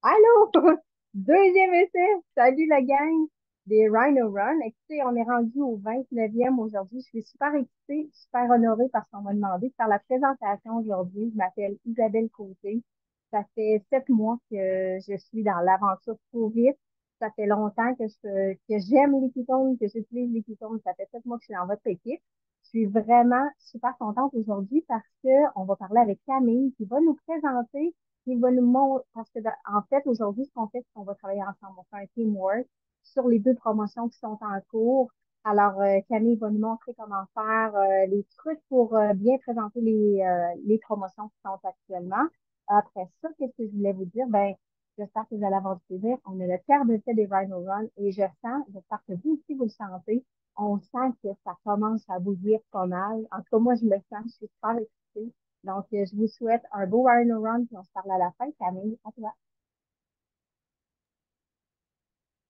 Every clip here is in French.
Allô? Deuxième essai. Salut la gang des Rhino Run. Écoutez, on est rendu au 29e aujourd'hui. Je suis super excitée, super honorée parce qu'on m'a demandé de faire la présentation aujourd'hui. Je m'appelle Isabelle Côté. Ça fait 7 mois que je suis dans l'aventure touriste. Ça fait longtemps que j'aime les Ketones, que j'utilise les Ketones. Ça fait 7 mois que je suis dans votre équipe. Je suis vraiment super contente aujourd'hui parce que on va parler avec Camille qui va nous présenter il va nous montrer, parce que, en fait, aujourd'hui, ce qu'on fait, c'est qu'on va travailler ensemble. On fait un teamwork sur les deux promotions qui sont en cours. Alors, Camille va nous montrer comment faire les trucs pour bien présenter les promotions qui sont actuellement. Après ça, qu'est-ce que je voulais vous dire? Ben, j'espère que vous allez avoir du plaisir. On a le quart de fait des Rhino Run et j'espère que vous aussi, vous le sentez. On sent que ça commence à bouillir pas mal. En tout cas, moi, je le sens. Je suis super excitée. Donc, je vous souhaite un beau Rhino Run, puis on se parle à la fin. Camille, à toi.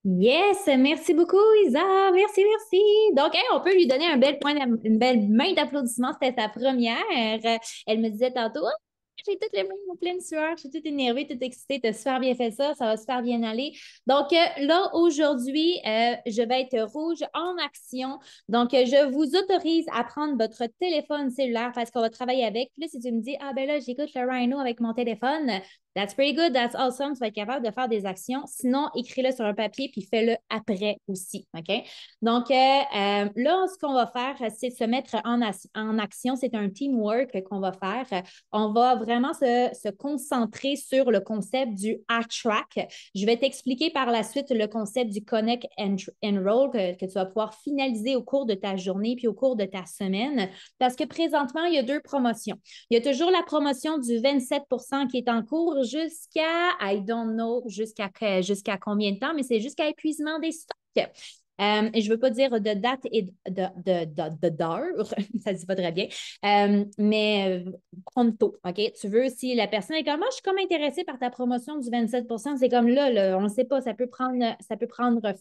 Yes, merci beaucoup, Isa. Merci, merci. Donc, hey, on peut lui donner un bel une belle main d'applaudissement. C'était sa première. Elle me disait tantôt, ah, j'ai toutes les mains en pleine sueur, je suis toute énervée, toute excitée. Tu as super bien fait ça va super bien aller. Donc, là, aujourd'hui, je vais être rouge en action. Donc, je vous autorise à prendre votre téléphone cellulaire parce qu'on va travailler avec. Puis là, si tu me dis, ah ben là, j'écoute le Rhino avec mon téléphone, that's pretty good, that's awesome. Tu vas être capable de faire des actions. Sinon, écris-le sur un papier puis fais-le après aussi. OK? Donc, là, ce qu'on va faire, c'est se mettre en action. C'est un teamwork qu'on va faire. On va vraiment se concentrer sur le concept du track. Je vais t'expliquer par la suite le concept du Connect and Enroll que tu vas pouvoir finaliser au cours de ta journée puis au cours de ta semaine. Parce que présentement, il y a deux promotions. Il y a toujours la promotion du 27 qui est en cours jusqu'à, I don't know, jusqu'à combien de temps, mais c'est jusqu'à épuisement des stocks. Et je ne veux pas dire de date et d'heure, ça ne dit pas très bien, mais pronto, OK? Tu veux, si la personne est comme, moi, je suis comme intéressée par ta promotion du 27 c'est comme là, on ne sait pas, ça peut prendre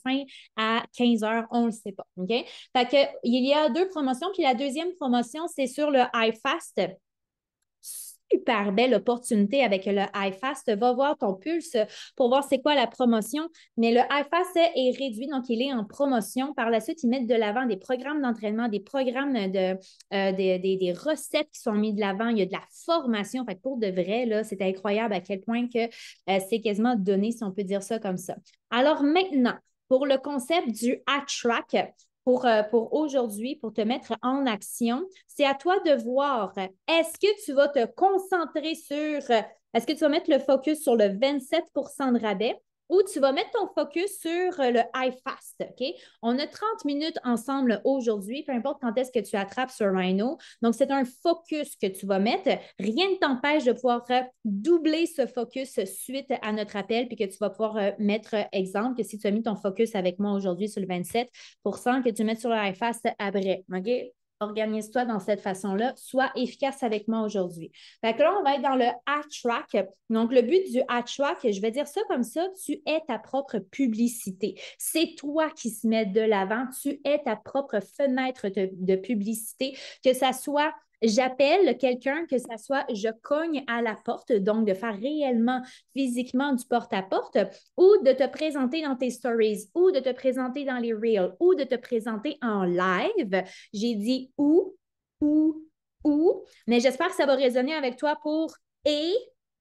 fin à 15 heures, on ne le sait pas, OK? Fait que, il y a deux promotions, puis la deuxième promotion, c'est sur le iFast. Super belle opportunité avec le iFast. Va voir ton pulse pour voir c'est quoi la promotion. Mais le iFast est réduit, donc il est en promotion. Par la suite, ils mettent de l'avant des programmes d'entraînement, des programmes des recettes qui sont mis de l'avant. Il y a de la formation. Fait que pour de vrai, là, c'est incroyable à quel point que c'est quasiment donné, si on peut dire ça comme ça. Alors maintenant, pour le concept du track, pour aujourd'hui, pour te mettre en action, c'est à toi de voir. Est-ce que tu vas te concentrer est-ce que tu vas mettre le focus sur le 27 de rabais ou tu vas mettre ton focus sur le iFast, OK? On a 30 minutes ensemble aujourd'hui, peu importe quand est-ce que tu attrapes sur Rhino. Donc, c'est un focus que tu vas mettre. Rien ne t'empêche de pouvoir doubler ce focus suite à notre appel, puis que tu vas pouvoir mettre exemple que si tu as mis ton focus avec moi aujourd'hui sur le 27 que tu mettes sur le iFast après. OK? Organise-toi dans cette façon-là. Sois efficace avec moi aujourd'hui. Fait que là, on va être dans le track. Donc, le but du track, je vais dire ça comme ça, tu es ta propre publicité. C'est toi qui se mets de l'avant. Tu es ta propre fenêtre de publicité, que ça soit j'appelle quelqu'un, que ça soit je cogne à la porte, donc de faire réellement physiquement du porte-à-porte, ou de te présenter dans tes stories, ou de te présenter dans les reels, ou de te présenter en live. J'ai dit ou, mais j'espère que ça va résonner avec toi pour et,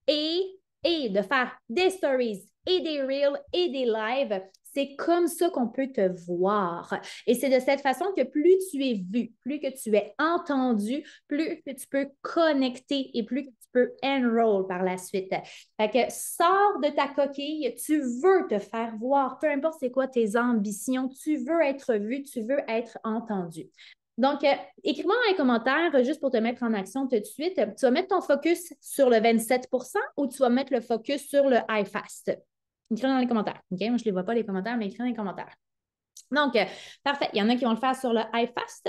et, et de faire des stories et des reels et des lives. C'est comme ça qu'on peut te voir. Et c'est de cette façon que plus tu es vu, plus que tu es entendu, plus que tu peux connecter et plus que tu peux enroll par la suite. Fait que sors de ta coquille, tu veux te faire voir, peu importe c'est quoi tes ambitions, tu veux être vu, tu veux être entendu. Donc, écris-moi dans les commentaires, juste pour te mettre en action tout de suite. Tu vas mettre ton focus sur le 27 ou tu vas mettre le focus sur le iFast. Écris dans les commentaires. OK? Moi, je ne les vois pas, les commentaires, mais écris dans les commentaires. Donc, parfait. Il y en a qui vont le faire sur le iFast.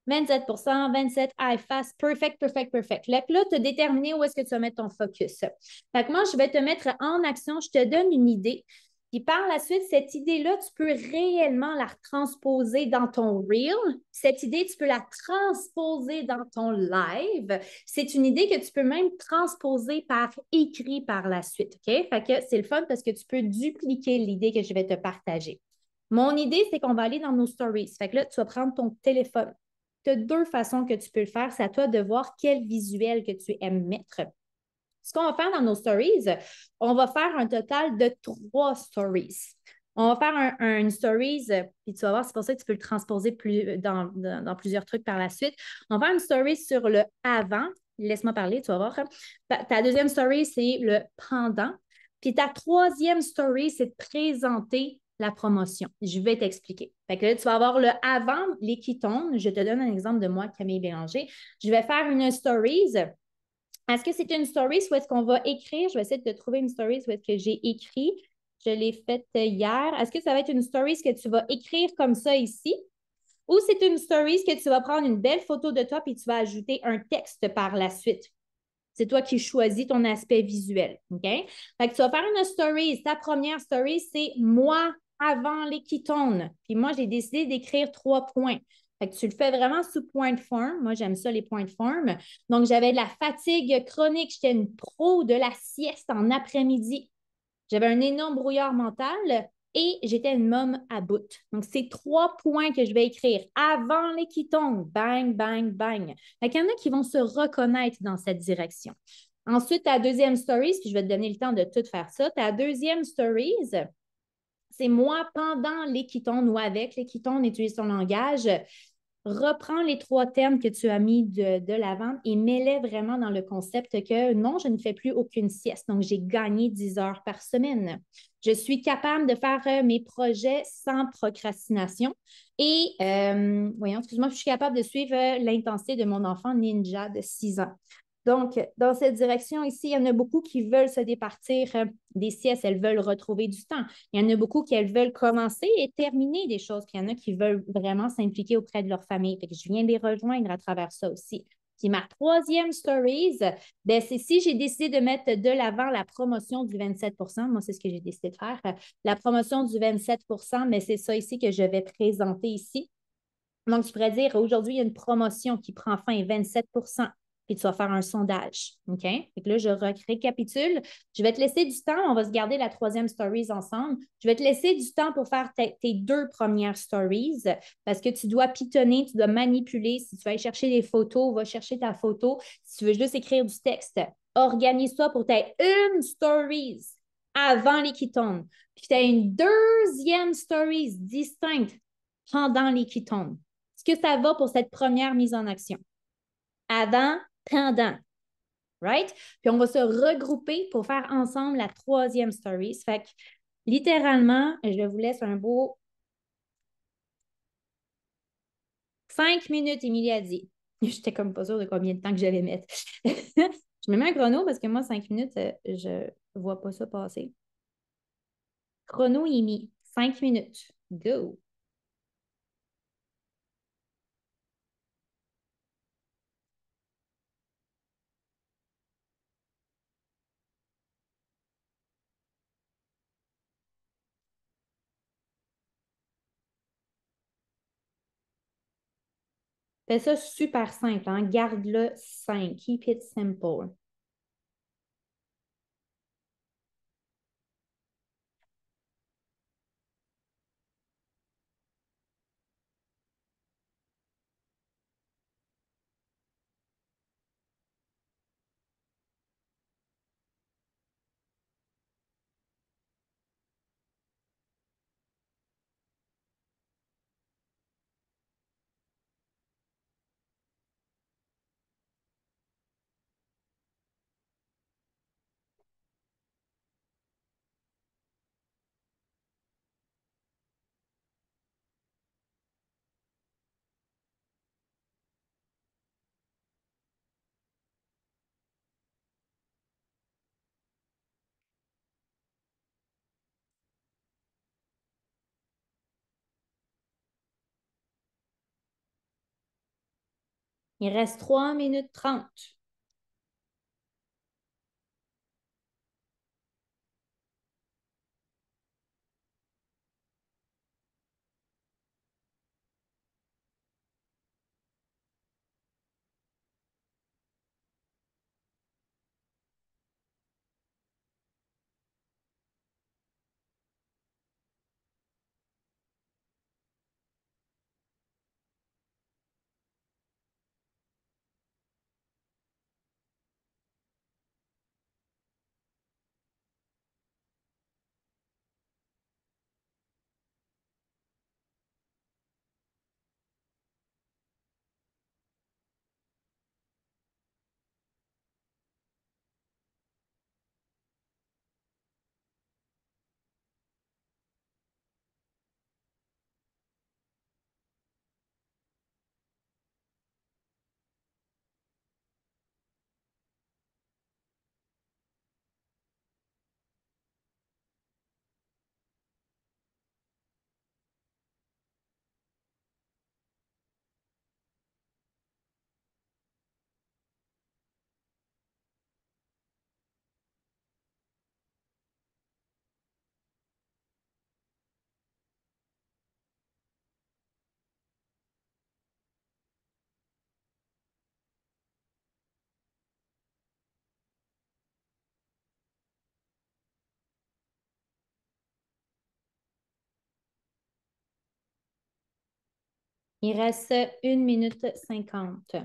27 27 iFast. Perfect, perfect, perfect. Là, tu as déterminé où est-ce que tu vas mettre ton focus. Fait que moi, je vais te mettre en action. Je te donne une idée. Puis par la suite, cette idée-là, tu peux réellement la transposer dans ton reel. Cette idée, tu peux la transposer dans ton live. C'est une idée que tu peux même transposer par écrit par la suite. OK? Fait que c'est le fun parce que tu peux dupliquer l'idée que je vais te partager. Mon idée, c'est qu'on va aller dans nos stories. Fait que là, tu vas prendre ton téléphone. Tu as deux façons que tu peux le faire. C'est à toi de voir quel visuel que tu aimes mettre. Ce qu'on va faire dans nos stories, on va faire un total de 3 stories. On va faire une stories, puis tu vas voir, c'est pour ça que tu peux le transposer dans plusieurs trucs par la suite. On va faire une story sur le avant. Laisse-moi parler, tu vas voir. Ta deuxième story, c'est le pendant. Puis ta troisième story, c'est de présenter la promotion. Je vais t'expliquer. Fait que là, tu vas avoir le avant, les ketones. Je te donne un exemple de moi, Camille Bélanger. Je vais faire une stories. Est-ce que c'est une story ou est-ce qu'on va écrire? Je vais essayer de te trouver une story où est-ce que j'ai écrit. Je l'ai faite hier. Est-ce que ça va être une story que tu vas écrire comme ça ici? Ou c'est une story que tu vas prendre une belle photo de toi et tu vas ajouter un texte par la suite? C'est toi qui choisis ton aspect visuel. OK? Fait que tu vas faire une story. Ta première story, c'est moi avant les ketones. Puis moi, j'ai décidé d'écrire 3 points. Fait que tu le fais vraiment sous point de forme. Moi, j'aime ça, les points de forme. Donc, j'avais de la fatigue chronique. J'étais une pro de la sieste en après-midi. J'avais un énorme brouillard mental et j'étais une môme à bout. Donc, c'est 3 points que je vais écrire avant les ketones. Bang, bang, bang. Fait qu'il y en a qui vont se reconnaître dans cette direction. Ensuite, ta deuxième stories, puis je vais te donner le temps de tout faire ça. Ta deuxième stories, c'est moi pendant les ketones ou avec les ketones, utilise ton langage. Reprends les 3 termes que tu as mis de l'avant et mets-les vraiment dans le concept que non, je ne fais plus aucune sieste. Donc, j'ai gagné 10 heures par semaine. Je suis capable de faire mes projets sans procrastination. Et, voyons, excuse-moi, je suis capable de suivre l'intensité de mon enfant ninja de 6 ans. Donc, dans cette direction ici, il y en a beaucoup qui veulent se départir des siestes, elles veulent retrouver du temps. Il y en a beaucoup qui elles veulent commencer et terminer des choses, puis il y en a qui veulent vraiment s'impliquer auprès de leur famille. Fait que je viens de les rejoindre à travers ça aussi. Puis ma troisième stories, ben c'est si j'ai décidé de mettre de l'avant la promotion du 27 moi, c'est ce que j'ai décidé de faire. La promotion du 27 mais c'est ça ici que je vais présenter ici. Donc, tu pourrais dire aujourd'hui, il y a une promotion qui prend fin 27 puis tu vas faire un sondage. OK? Et là, je récapitule. Je vais te laisser du temps. On va se garder la troisième stories ensemble. Je vais te laisser du temps pour faire tes 2 premières stories parce que tu dois pitonner, tu dois manipuler. Si tu vas aller chercher des photos, va chercher ta photo. Si tu veux juste écrire du texte, organise-toi pour que tu aies une stories avant les ketones. Puis tu as une deuxième stories distincte pendant les ketones. Est-ce que ça va pour cette première mise en action? Avant, pendant. Right? Puis on va se regrouper pour faire ensemble la troisième story. Fait que littéralement, je vous laisse un beau 5 minutes, Émilie a dit. J'étais comme pas sûre de combien de temps que j'allais mettre. Je me mets un chrono parce que moi, 5 minutes, je vois pas ça passer. Chrono est mis. 5 minutes. Go. Fais ça super simple, hein? Garde-le simple. Keep it simple. Il reste 3 minutes 30. Il reste 1 minute 50.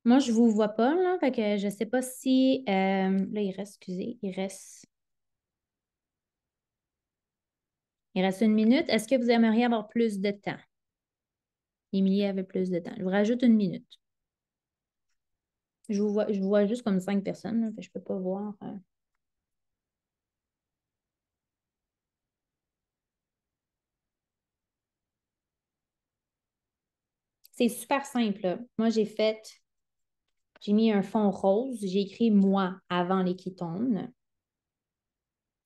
Moi, je ne vous vois pas, là, fait que je ne sais pas si... là, excusez, il reste 1 minute. Est-ce que vous aimeriez avoir plus de temps? Émilie avait plus de temps. Je vous rajoute 1 minute. Je vous vois juste comme 5 personnes, là, fait que je ne peux pas voir. C'est super simple, là. Moi, j'ai mis un fond rose. J'ai écrit moi avant les ketones.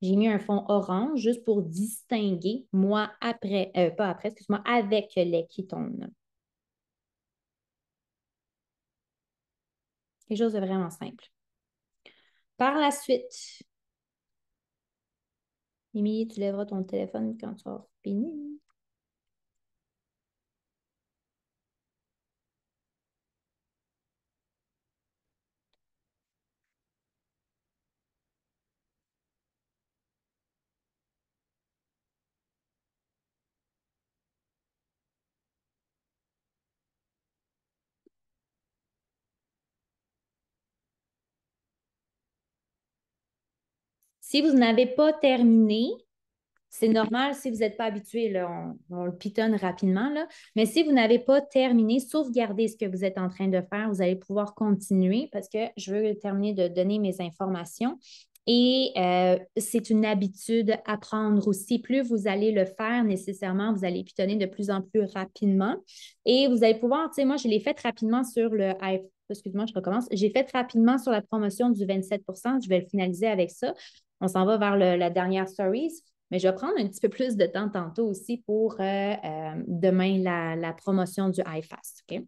J'ai mis un fond orange juste pour distinguer moi après, pas après, excuse-moi, avec les ketones. Quelque chose de vraiment simple. Par la suite, Émilie, tu lèveras ton téléphone quand tu auras fini. Si vous n'avez pas terminé, c'est normal si vous n'êtes pas habitué, là, on le pitonne rapidement, là. Mais si vous n'avez pas terminé, sauvegardez ce que vous êtes en train de faire, vous allez pouvoir continuer parce que je veux terminer de donner mes informations. Et c'est une habitude à prendre aussi. Plus vous allez le faire nécessairement, vous allez pitonner de plus en plus rapidement. Et vous allez pouvoir, tu sais, moi, je l'ai fait rapidement sur le excuse-moi, je recommence. J'ai fait rapidement sur la promotion du 27%. Je vais le finaliser avec ça. On s'en va vers la dernière stories. Mais je vais prendre un petit peu plus de temps tantôt aussi pour demain la promotion du iFast. OK?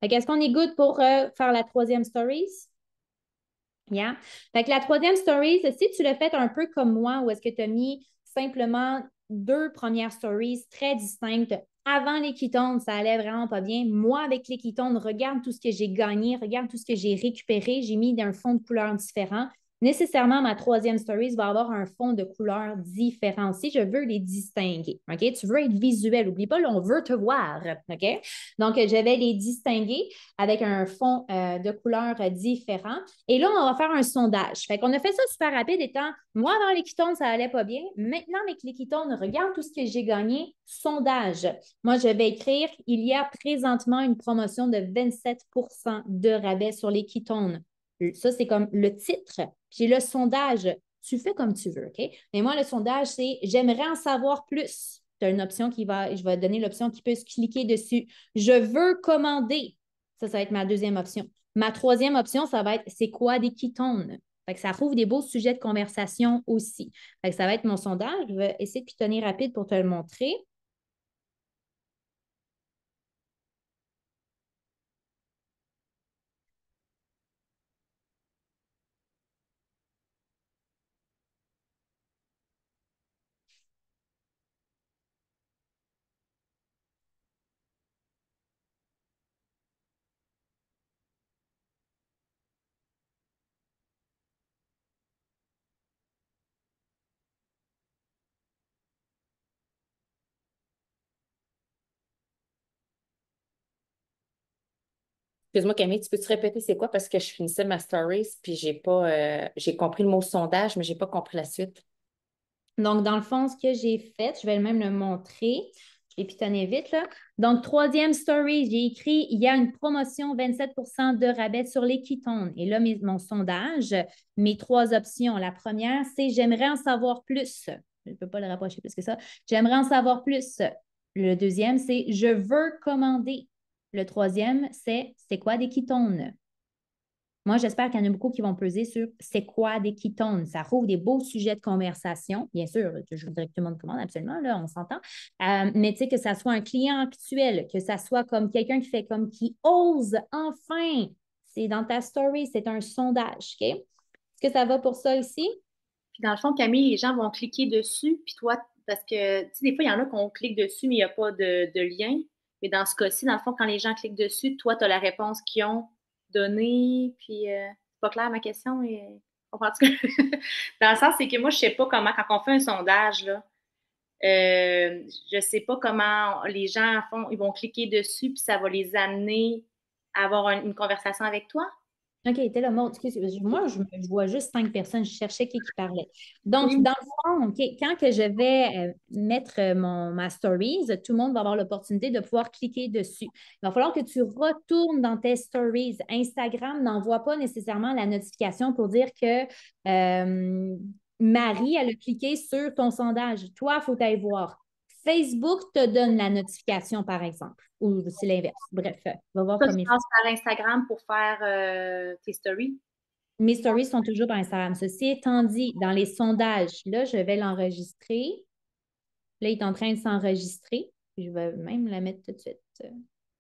Est-ce qu'on est good pour faire la troisième stories? Yeah. Fait que la troisième stories, si tu l'as fait un peu comme moi, où est-ce que tu as mis simplement 2 premières stories très distinctes. Avant les ketones, ça allait vraiment pas bien. Moi, avec les ketones, regarde tout ce que j'ai gagné, regarde tout ce que j'ai récupéré. J'ai mis d'un fond de couleur différent. Nécessairement, ma troisième stories va avoir un fond de couleur différent aussi. Je veux les distinguer. OK? Tu veux être visuel. N'oublie pas, là, on veut te voir. OK? Donc, je vais les distinguer avec un fond de couleur différent. Et là, on va faire un sondage. Fait qu'on a fait ça super rapide étant, moi, avant les ketones, ça allait pas bien. Maintenant, avec les ketones, regarde tout ce que j'ai gagné. Sondage. Moi, je vais écrire, il y a présentement une promotion de 27% de rabais sur les ketones. Ça, c'est comme le titre. Puis le sondage, tu fais comme tu veux, OK? Mais moi, le sondage, c'est j'aimerais en savoir plus. Tu as une option je vais donner l'option qui peut se cliquer dessus. Je veux commander. Ça va être ma deuxième option. Ma troisième option, ça va être c'est quoi des ketones? Fait que ça rouvre des beaux sujets de conversation aussi. Fait que ça va être mon sondage. Je vais essayer de pitonner rapide pour te le montrer. Excuse-moi, Camille, tu peux-tu répéter c'est quoi? Parce que je finissais ma stories, puis j'ai pas j'ai compris le mot sondage, mais j'ai pas compris la suite. Donc, dans le fond, ce que j'ai fait, je vais même le montrer. Je l'ai pitonné vite, là. Donc, troisième story, j'ai écrit, il y a une promotion 27% de rabais sur les ketones. Et là, mon sondage, mes 3 options. La première, c'est j'aimerais en savoir plus. Je ne peux pas le rapprocher plus que ça. J'aimerais en savoir plus. Le deuxième, c'est je veux commander. Le troisième, c'est quoi des ketones? Moi, j'espère qu'il y en a beaucoup qui vont peser sur c'est quoi des ketones. Ça rouvre des beaux sujets de conversation. Bien sûr, je voudrais que tout le monde commande, absolument, là, on s'entend. Mais tu sais, que ça soit un client actuel, que ça soit comme quelqu'un qui fait comme qui ose enfin. C'est dans ta story, c'est un sondage, OK? Est-ce que ça va pour ça ici? Puis dans le fond, Camille, les gens vont cliquer dessus, puis toi, Parce que, tu sais, des fois, il y en a qu'on clique dessus, mais il n'y a pas de lien. Mais dans ce cas-ci, dans le fond, quand les gens cliquent dessus, toi, tu as la réponse qu'ils ont donnée. Puis, c'est pas clair ma question. Comprends-tu? Dans le sens, c'est que moi, je sais pas comment, quand on fait un sondage, là, je sais pas comment les gens font. Ils vont cliquer dessus, puis ça va les amener à avoir une conversation avec toi. OK, t'es là, Maud. Excuse, moi, je vois juste 5 personnes. Je cherchais qui parlait. Donc, Oui. dans le fond, OK, quand que je vais mettre ma stories, tout le monde va avoir l'opportunité de pouvoir cliquer dessus. Il va falloir que tu retournes dans tes stories. Instagram n'envoie pas nécessairement la notification pour dire que Marie, elle a cliqué sur ton sondage. Toi, il faut aller voir. Facebook te donne la notification, par exemple, ou c'est l'inverse. Bref, va voir Toi, comme tu il faut. passes par Instagram pour faire tes stories. Mes stories sont toujours par Instagram. Ceci étant dit, dans les sondages, là, je vais l'enregistrer. Là, il est en train de s'enregistrer. Je vais même la mettre tout de suite.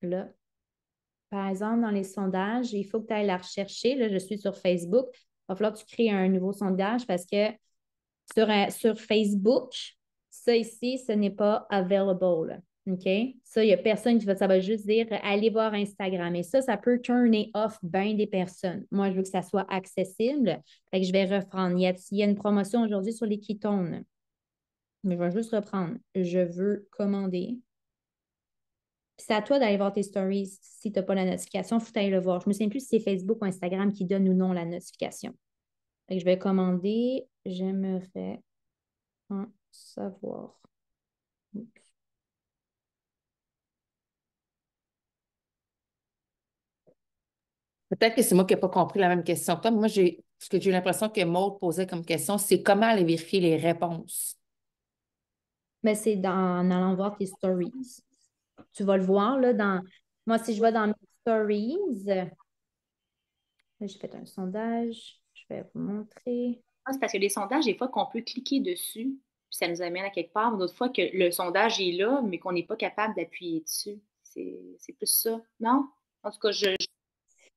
Là. Par exemple, dans les sondages, il faut que tu ailles la rechercher. Là, je suis sur Facebook. Il va falloir que tu crées un nouveau sondage parce que sur Facebook, ça ici, ce n'est pas available. OK? Ça, il n'y a personne qui va, ça va juste dire allez voir Instagram. Et ça peut turner off bien des personnes. Moi, je veux que ça soit accessible. Fait que je vais reprendre. Il y a une promotion aujourd'hui sur les ketones. Mais je vais juste reprendre. Je veux commander. Puis c'est à toi d'aller voir tes stories. Si tu n'as pas la notification, il faut aller le voir. Je ne me souviens plus si c'est Facebook ou Instagram qui donne ou non la notification. Fait que je vais commander. J'aimerais en savoir. Oups. Peut-être que c'est moi qui n'ai pas compris la même question que toi. Moi, ce que j'ai eu l'impression que Maud posait comme question, c'est comment aller vérifier les réponses. Mais c'est en allant voir tes stories. Tu vas le voir là dans. Moi, si je vais dans mes stories, là, j'ai fait un sondage. Je vais vous montrer. Ah, c'est parce que les sondages, des fois, qu'on peut cliquer dessus, puis ça nous amène à quelque part, mais d'autres fois que le sondage est là, mais qu'on n'est pas capable d'appuyer dessus. C'est plus ça, non? En tout cas,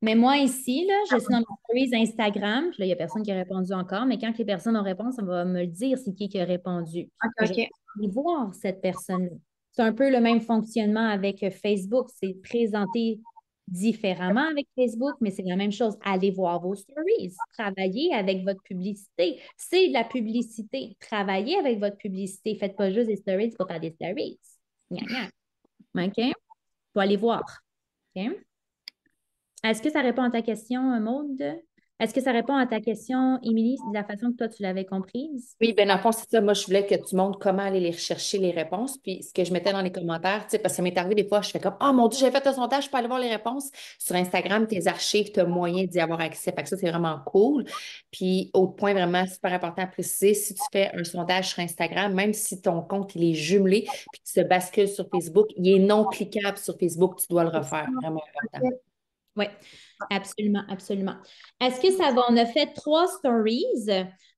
Mais moi, ici, là, je suis dans mes stories Instagram. Puis là, il n'y a personne qui a répondu encore. Mais quand les personnes ont répondu, ça va me le dire c'est qui a répondu. OK, Mais je vais OK. aller voir cette personne-là. C'est un peu le même fonctionnement avec Facebook. C'est présenté différemment avec Facebook, mais c'est la même chose. Allez voir vos stories. Travaillez avec votre publicité. C'est de la publicité. Travaillez avec votre publicité. Faites pas juste des stories pour faire des stories. Gna, gna. OK? Faut aller voir. OK? Est-ce que ça répond à ta question, Maude? Est-ce que ça répond à ta question, Émilie, de la façon que toi, tu l'avais comprise? Oui, bien, dans le fond, c'est ça. Moi, je voulais que tu montres comment aller les rechercher, les réponses. Puis, ce que je mettais dans les commentaires, tu sais, parce que ça m'est arrivé des fois, je fais comme, oh mon Dieu, j'ai fait un sondage, je peux aller voir les réponses. Sur Instagram, tes archives, tu as moyen d'y avoir accès. Fait que ça, c'est vraiment cool. Puis, autre point vraiment super important à préciser, si tu fais un sondage sur Instagram, même si ton compte, il est jumelé, puis tu se bascules sur Facebook, il est non cliquable sur Facebook, tu dois le refaire. Vraiment important. Oui, absolument, absolument. Est-ce que ça va? On a fait 3 stories.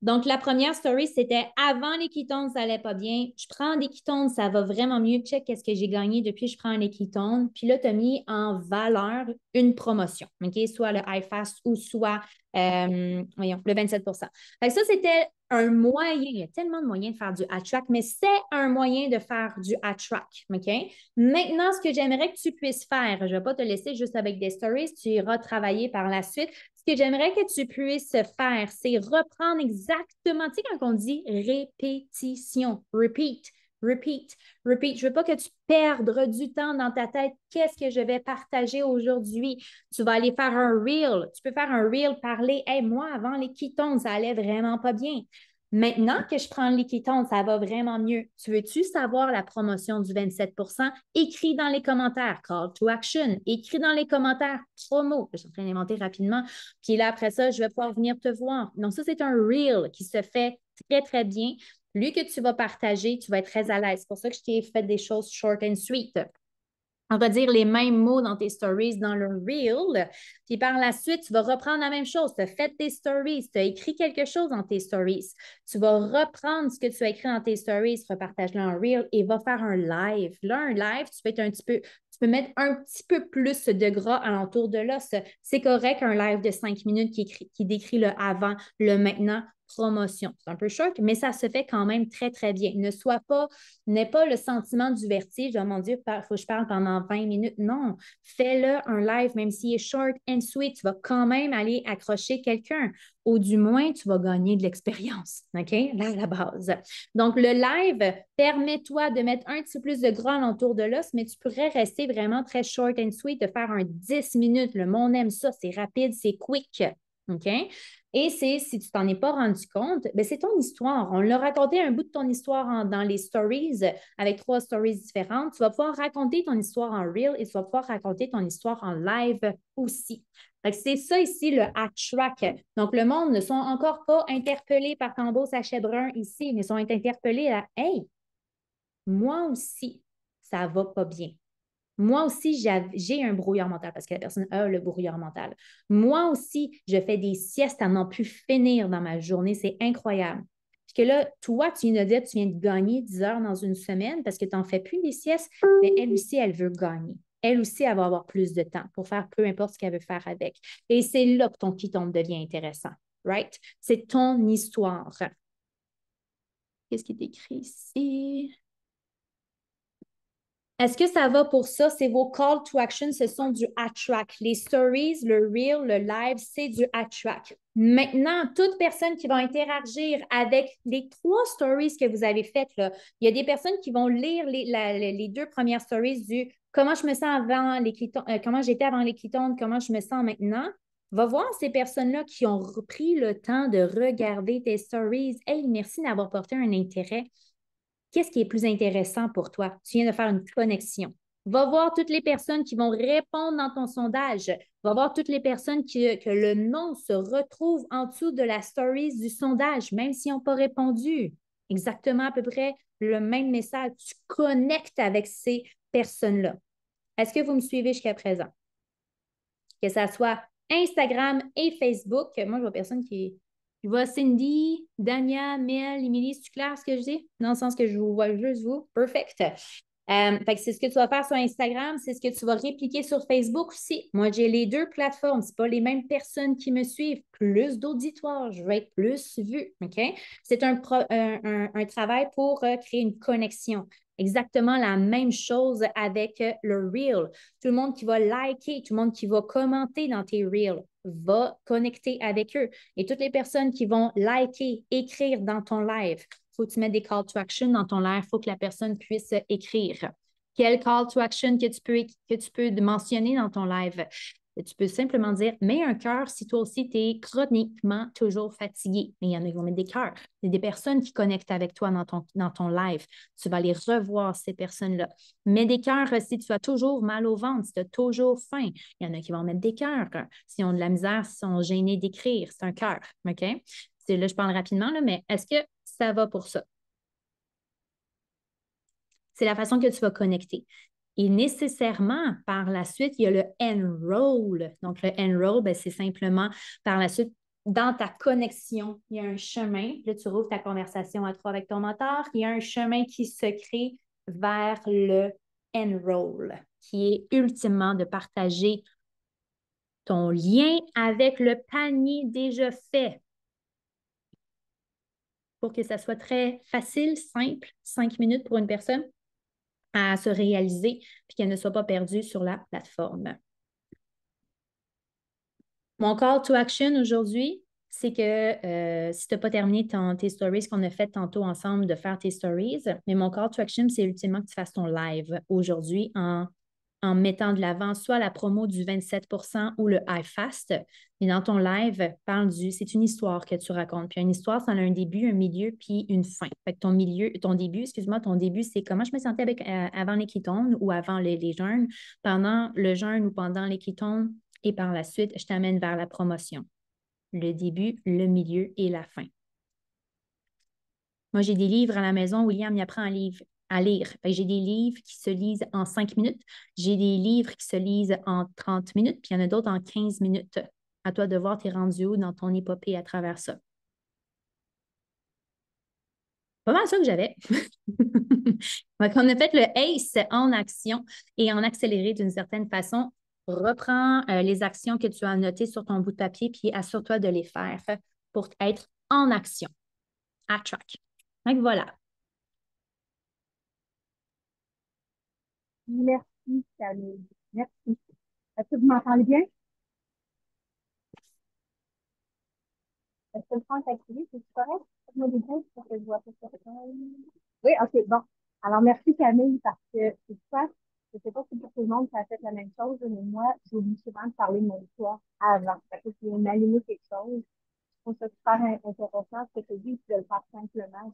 Donc, la première story, c'était avant les ketones, ça allait pas bien. Je prends des ketones, ça va vraiment mieux. Check qu'est-ce que j'ai gagné depuis que je prends les ketones. Puis là, tu as mis en valeur une promotion, OK? Soit le iFast ou soit, voyons, le 27 Fait que ça, c'était un moyen. Il y a tellement de moyens de faire du hat-track, mais c'est un moyen de faire du hat-track, OK? Maintenant, ce que j'aimerais que tu puisses faire, je ne vais pas te laisser juste avec des stories, tu iras travailler par la suite. Ce que j'aimerais que tu puisses faire, c'est reprendre exactement, tu sais, quand on dit répétition, repeat, repeat, repeat. Je ne veux pas que tu perdes du temps dans ta tête. Qu'est-ce que je vais partager aujourd'hui? Tu vas aller faire un reel. Tu peux faire un reel, parler. Hey, moi, avant les ketones, ça allait vraiment pas bien. Maintenant que je prends le ketones, ça va vraiment mieux. Tu veux-tu savoir la promotion du 27 Écris dans les commentaires, call to action. Écris dans les commentaires, promo. Je suis en train d'inventer rapidement. Puis là, après ça, je vais pouvoir venir te voir. Donc, ça, c'est un reel qui se fait très, très bien. Lui que tu vas partager, tu vas être très à l'aise. C'est pour ça que je t'ai fait des choses short and sweet. On va dire les mêmes mots dans tes stories, dans le reel. Puis par la suite, tu vas reprendre la même chose. Tu as fait tes stories, tu as écrit quelque chose dans tes stories. Tu vas reprendre ce que tu as écrit dans tes stories, repartage-le en reel et va faire un live. Là, un live, tu peux être un petit peu, tu peux mettre un petit peu plus de gras alentour de l'os. C'est correct un live de 5 minutes qui décrit le avant, le maintenant. promotion. C'est un peu short, mais ça se fait quand même très, très bien. N'aie pas le sentiment du vertige. Oh mon Dieu, il faut que je parle pendant 20 minutes. Non, fais-le un live, même s'il est short and sweet, tu vas quand même aller accrocher quelqu'un. Ou du moins, tu vas gagner de l'expérience. OK? Là, à la base. Donc, le live, permet-toi de mettre un petit peu plus de gras autour de l'os, mais tu pourrais rester vraiment très short and sweet, de faire un 10 minutes. Le monde aime ça, c'est rapide, c'est quick. OK? Et si tu t'en es pas rendu compte, ben c'est ton histoire. On l'a raconté un bout de ton histoire dans les stories avec 3 stories différentes. Tu vas pouvoir raconter ton histoire en reel et tu vas pouvoir raconter ton histoire en live aussi. C'est ça ici, le attract. Donc, le monde ne sont encore pas interpellés par ton beau sachet brun ici, mais sont interpellés à hey, moi aussi, ça va pas bien. Moi aussi, j'ai un brouillard mental parce que la personne a le brouillard mental. Moi aussi, je fais des siestes à n'en plus finir dans ma journée. C'est incroyable. Puis que là, toi, tu viens de dire que tu viens de gagner 10 heures dans une semaine parce que tu n'en fais plus des siestes, mais elle aussi, elle veut gagner. Elle aussi, elle va avoir plus de temps pour faire peu importe ce qu'elle veut faire avec. Et c'est là que ton piton devient intéressant. Right? C'est ton histoire. Qu'est-ce qui est écrit ici? Est-ce que ça va pour ça? C'est vos call to action, ce sont du attract. Les stories, le reel, le live, c'est du attract. Maintenant, toute personne qui va interagir avec les 3 stories que vous avez faites, là, il y a des personnes qui vont lire les 2 premières stories du comment je me sens avant les clitons, comment j'étais avant les clitons, comment je me sens maintenant. Va voir ces personnes-là qui ont pris le temps de regarder tes stories. Hey, merci d'avoir porté un intérêt. Qu'est-ce qui est plus intéressant pour toi? Tu viens de faire une connexion. Va voir toutes les personnes qui vont répondre dans ton sondage. Va voir toutes les personnes que le nom se retrouve en dessous de la stories du sondage, même s'ils n'ont pas répondu. Exactement à peu près le même message. Tu connectes avec ces personnes-là. Est-ce que vous me suivez jusqu'à présent? Que ça soit Instagram et Facebook. Moi, je vois personne qui... Je vois Cindy, Dania, Mel, Émilie, c'est clair ce que je dis? Dans le sens que je vous vois juste vous. Perfect. Fait que c'est ce que tu vas faire sur Instagram, c'est ce que tu vas répliquer sur Facebook aussi. Moi, j'ai les 2 plateformes. Ce pas les mêmes personnes qui me suivent. Plus d'auditoire, je vais être plus vue. OK? C'est un travail pour créer une connexion. Exactement la même chose avec le Reel. Tout le monde qui va liker, tout le monde qui va commenter dans tes Reels va connecter avec eux. Et toutes les personnes qui vont liker, écrire dans ton live, il faut que tu mettes des call to action dans ton live, il faut que la personne puisse écrire. Quel call to action que tu peux mentionner dans ton live? Tu peux simplement dire, mets un cœur si toi aussi tu es chroniquement toujours fatigué. Mais il y en a qui vont mettre des cœurs. Il y a des personnes qui connectent avec toi dans ton live. Tu vas les revoir, ces personnes-là. Mets des cœurs si tu as toujours mal au ventre, si tu as toujours faim. Il y en a qui vont mettre des cœurs. S'ils ont de la misère, s'ils sont gênés d'écrire, c'est un cœur. OK? Là, je parle rapidement, là, mais est-ce que ça va pour ça? C'est la façon que tu vas connecter. Et nécessairement, par la suite, il y a le enroll. Donc, le enroll, ben, c'est simplement par la suite, dans ta connexion, il y a un chemin. Là, tu rouvres ta conversation à 3 avec ton moteur. Il y a un chemin qui se crée vers le enroll, qui est ultimement de partager ton lien avec le panier déjà fait pour que ça soit très facile, simple, 5 minutes pour une personne à se réaliser puis qu'elle ne soit pas perdue sur la plateforme. Mon call to action aujourd'hui, c'est que si tu n'as pas terminé tes stories qu'on a fait tantôt ensemble, de faire tes stories, mais mon call to action, c'est ultimement que tu fasses ton live aujourd'hui en mettant de l'avant soit la promo du 27% ou le iFast. Et dans ton live, c'est une histoire que tu racontes. Puis une histoire, ça a un début, un milieu, puis une fin. Fait que ton début, c'est comment je me sentais avant les ketones ou avant les jeûnes, pendant le jeûne ou pendant les ketones, et par la suite, je t'amène vers la promotion. Le début, le milieu et la fin. Moi, j'ai des livres à la maison. William y apprend à lire. J'ai des livres qui se lisent en 5 minutes. J'ai des livres qui se lisent en 30 minutes, puis il y en a d'autres en 15 minutes. À toi de voir, t'es rendu où dans ton épopée à travers ça. Pas mal ça que j'avais. Donc, on a fait le ACE en action et en accéléré d'une certaine façon. Reprends les actions que tu as notées sur ton bout de papier puis assure-toi de les faire pour être en action. À track. Donc voilà. Merci, Camille. Merci. Est-ce que vous m'entendez bien? Est-ce que le son est activé? C'est correct? Faites-moi des bruits pour que je vois pas ça. Oui, OK, bon. Alors, merci Camille, parce que c'est ça. Je sais pas si pour tout le monde ça a fait la même chose, mais moi, j'oublie souvent de parler de mon histoire avant. Parce que si on m'allume quelque chose, je trouve ça super intéressant, ce que tu dis, de le faire simplement,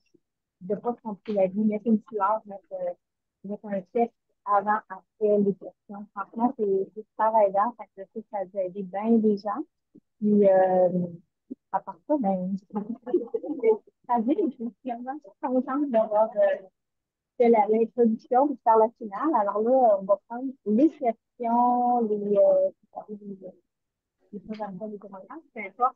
de ne pas se compliquer la vie, mettre une fleur, mettre un texte avant, après les questions. Franchement, c'est super aidant, fait que je sais que ça a dû aider bien des gens. Puis, à part ça, ben, ça vient, je suis vraiment contente d'avoir fait l'introduction puis faire la finale. Alors là, on va prendre les questions, les choses à faire, les témoignages, peu importe.